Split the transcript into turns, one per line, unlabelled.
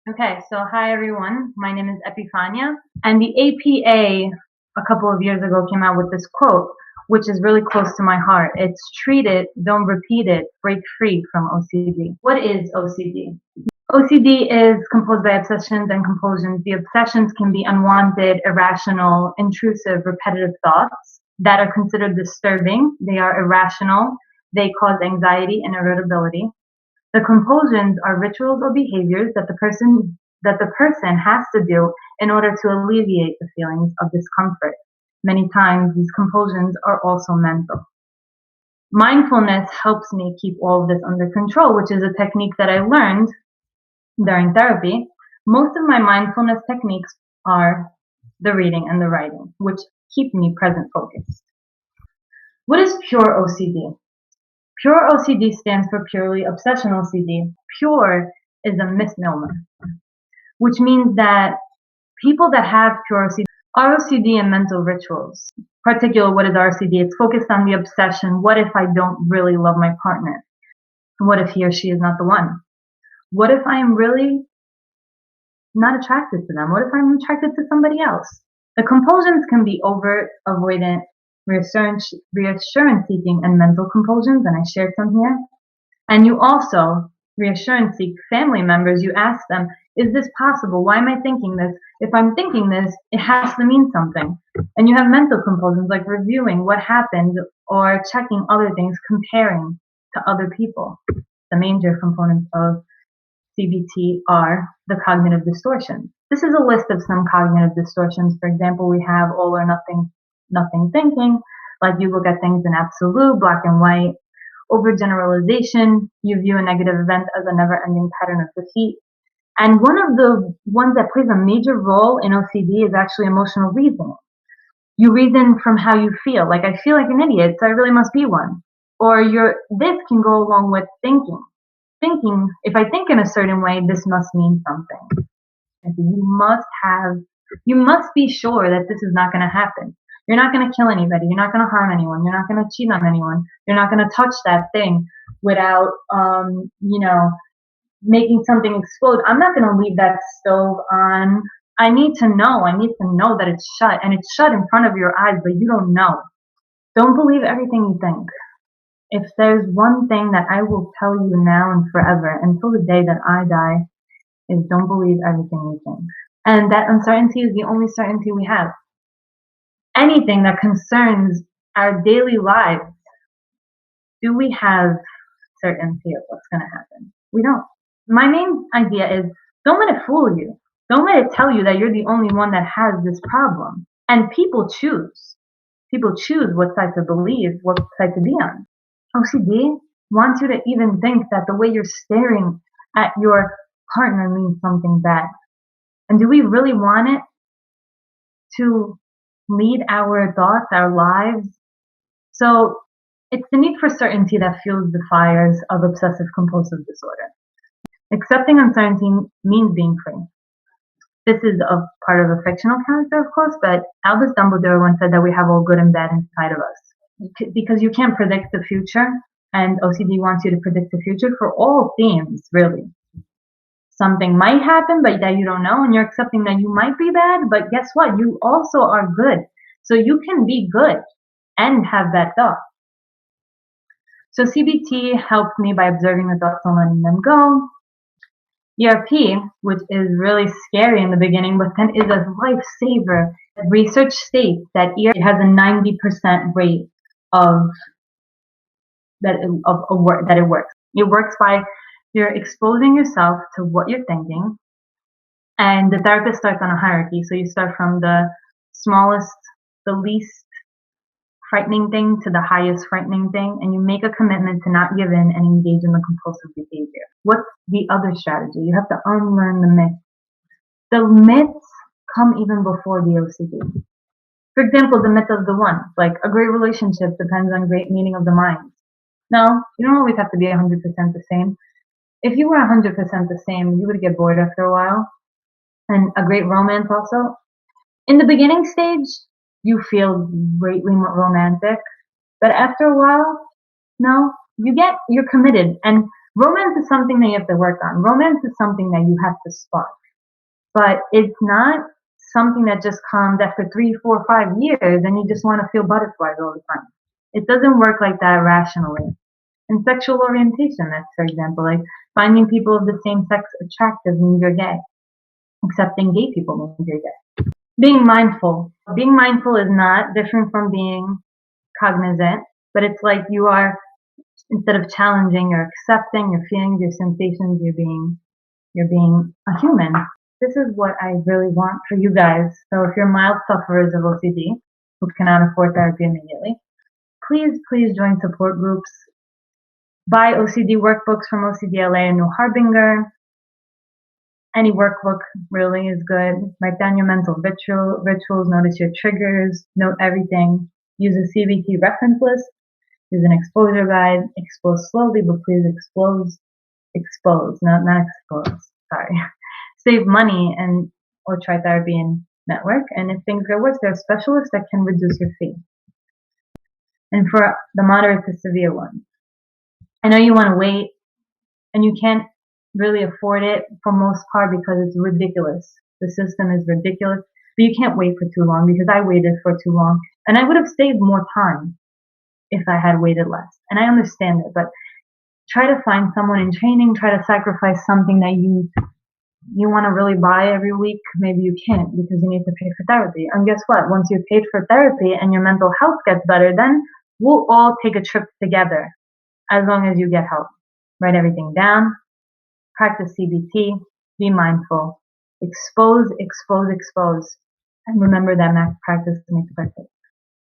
Okay, so hi everyone. My name is Epifania, and the APA a couple of years ago came out with this quote, which is really close to my heart. It's treat it, don't repeat it, break free from OCD. What is OCD? OCD is composed by obsessions and compulsions. The obsessions can be unwanted, irrational, intrusive, repetitive thoughts that are considered disturbing. They are irrational. They cause anxiety and irritability. The compulsions are rituals or behaviors that the person has to do in order to alleviate the feelings of discomfort. Many times these compulsions are also mental. Mindfulness helps me keep all of this under control, which is a technique that I learned during therapy. Most of my mindfulness techniques are the reading and the writing, which keep me present focused. What is pure OCD? Pure OCD stands for purely obsessional OCD. Pure is a misnomer, which means that people that have pure OCD, ROCD and mental rituals. Particular, what is ROCD? It's focused on the obsession. What if I don't really love my partner? What if he or she is not the one? What if I am really not attracted to them? What if I'm attracted to somebody else? The compulsions can be overt, avoidant, reassurance seeking, and mental compulsions, and I shared some here. And you also reassurance seek family members. You ask them, is this possible? Why am I thinking this? If I'm thinking this, it has to mean something. And you have mental compulsions like reviewing what happened or checking other things, comparing to other people. The major components of CBT are the cognitive distortions. This is a list of some cognitive distortions. For example, we have all or nothing thinking, like you look at things in absolute, black and white. Overgeneralization, you view a negative event as a never-ending pattern of defeat. And one of the ones that plays a major role in OCD is actually emotional reasoning. You reason from how you feel. Like, I feel like an idiot, so I really must be one. Or this can go along with thinking. Thinking, if I think in a certain way, this must mean something. And you must be sure that this is not going to happen. You're not going to kill anybody. You're not going to harm anyone. You're not going to cheat on anyone. You're not going to touch that thing without, making something explode. I'm not going to leave that stove on. I need to know that it's shut, and it's shut in front of your eyes, but you don't know. Don't believe everything you think. If there's one thing that I will tell you now and forever, until the day that I die, is don't believe everything you think. And that uncertainty is the only certainty we have. Anything that concerns our daily lives, do we have certainty of what's going to happen? We don't. My main idea is don't let it fool you. Don't let it tell you that you're the only one that has this problem. And people choose. People choose what side to believe, what side to be on. OCD wants you to even think that the way you're staring at your partner means something bad. And do we really want it to lead our thoughts, our lives? So it's the need for certainty that fuels the fires of obsessive compulsive disorder. Accepting uncertainty means being free. This is a part of a fictional character, of course, but Albus Dumbledore once said that we have all good and bad inside of us. Because you can't predict the future, and OCD wants you to predict the future for all themes, really. Something might happen, but that you don't know, and you're accepting that you might be bad, but guess what? You also are good. So you can be good and have bad thoughts. So CBT helped me by observing the thoughts and letting them go. ERP, which is really scary in the beginning, but then is a lifesaver. Research states that ERP has a 90% rate that it works. It works by you're exposing yourself to what you're thinking, and the therapist starts on a hierarchy. So you start from the smallest, the least frightening thing to the highest frightening thing, and you make a commitment to not give in and engage in the compulsive behavior. What's the other strategy? You have to unlearn the myths. The myths come even before the OCD. For example, the myth of the one, like a great relationship depends on great meeting of the mind. No, you don't always have to be 100% the same. If you were 100% the same, you would get bored after a while. And a great romance also. In the beginning stage, you feel greatly romantic, but after a while, no, you're committed. And Romance is something that you have to work on. Romance is something that you have to spark. But it's not something that just comes after 3, 4, 5 years and you just want to feel butterflies all the time. It doesn't work like that rationally. And sexual orientation, that's for example, like finding people of the same sex attractive means you're gay. Accepting gay people means you're gay. Being mindful. Being mindful is not different from being cognizant, but it's like you are, instead of challenging, you're accepting your feelings, your sensations, you're being a human. This is what I really want for you guys. So if you're mild sufferers of OCD who cannot afford therapy immediately, please join support groups. Buy OCD workbooks from OCDLA and New Harbinger. Any workbook really is good. Write down your mental rituals, notice your triggers, note everything. Use a CBT reference list. Use an exposure guide. Expose slowly, but please expose, not expose. Sorry. Save money or try therapy and network. And if things get worse, there are specialists that can reduce your fee. And for the moderate to severe ones, I know you want to wait and you can't really afford it for most part because it's ridiculous. The system is ridiculous, but you can't wait for too long because I waited for too long and I would have saved more time if I had waited less. And I understand it, but try to find someone in training, try to sacrifice something that you want to really buy every week. Maybe you can't because you need to pay for therapy. And guess what? Once you've paid for therapy and your mental health gets better, then we'll all take a trip together as long as you get help. Write everything down, practice CBT, be mindful, expose, and remember that practice makes perfect.